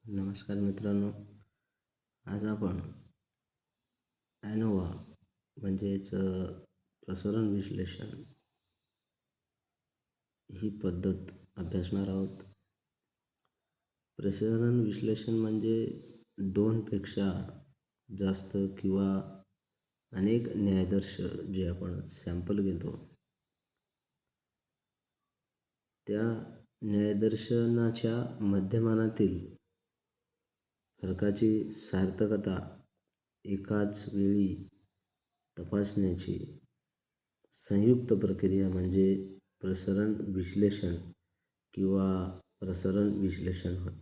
नमस्कार मित्रांनो, आज आपण ॲनोवा म्हणजेच प्रसारण विश्लेषण ही पद्धत अभ्यासणार आहोत. प्रसारण विश्लेषण म्हणजे दोनपेक्षा जास्त किंवा अनेक न्यायादर्श जे आपण सॅम्पल घेतो, त्या न्यायदर्शनाच्या माध्यमातील फरकाची सार्थकता एकाच वेळी तपासण्याची संयुक्त प्रक्रिया म्हणजे प्रसारण विश्लेषण किंवा प्रसारण विश्लेषण होय.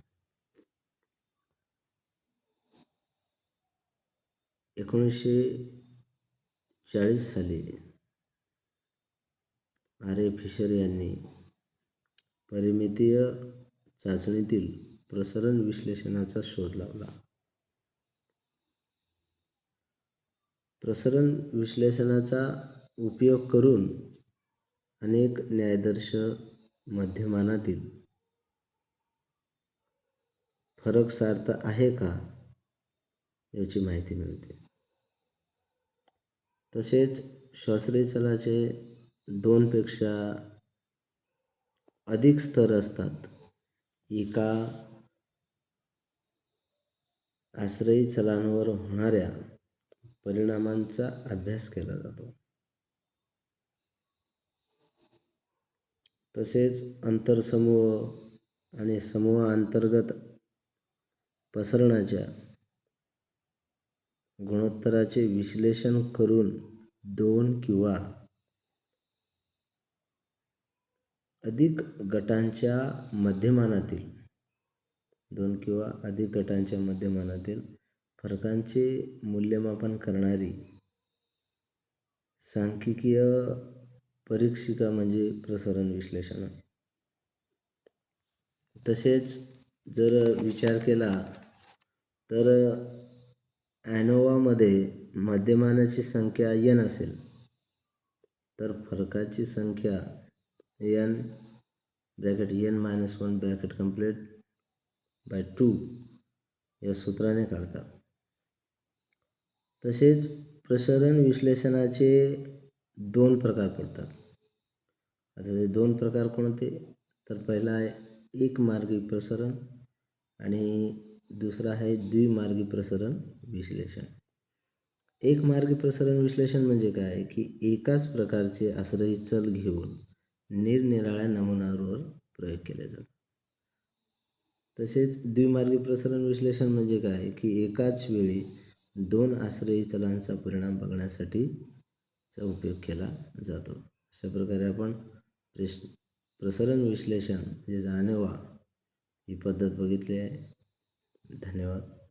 1940 साली आर. फिशर यांनी परिमितीय चाचणीतील प्रसारण विश्लेषणाचा शोध लावला. प्रसारण विश्लेषणाचा उपयोग करून अनेक न्यायदर्श माध्यमांतील फरक सार्थ आहे का याची माहिती मिळते. तसेच शास्त्रीय चलाचे दोनपेक्षा अधिक स्तर असतात. एका आश्रयी चलांवर होणाऱ्या परिणामांचा अभ्यास केला जातो. तसेच आंतरसमूह आणि समूहांतर्गत प्रसरणाच्या गुणोत्तराचे विश्लेषण करून दोन किंवा अधिक गटांच्या मध्यमानातील फरकांचे मूल्यमापन करणारी सांख्यिकीय परीक्षिका म्हणजे प्रसारण विश्लेषण. तसेच जर विचार केला तर ॲनोवामध्ये मध्यमानाची संख्या n असेल तर फरकाची संख्या n ((2) या सूत्राने काढतात. तसेच प्रसारण विश्लेषणाचे दोन प्रकार पडतात. आता ते दोन प्रकार कोणते? तर पहिला आहे एकमार्गी प्रसारण आणि दुसरा आहे द्विमार्गी प्रसारण विश्लेषण. एकमार्गी प्रसारण विश्लेषण म्हणजे काय की एकाच प्रकारचे आश्रयी चल घेऊन निरनिराळ्या नमुन्यांवर प्रयोग केले जातात. तसेच द्विमार्गी प्रसारण विश्लेषण म्हणजे काय की एकाच वेळी दोन आश्रयी चलांचा परिणाम बघण्यासाठीचा उपयोग केला जातो. अशा प्रकारे आपण प्रसारण विश्लेषण म्हणजे ॲनोवा ही पद्धत बघितली आहे. धन्यवाद.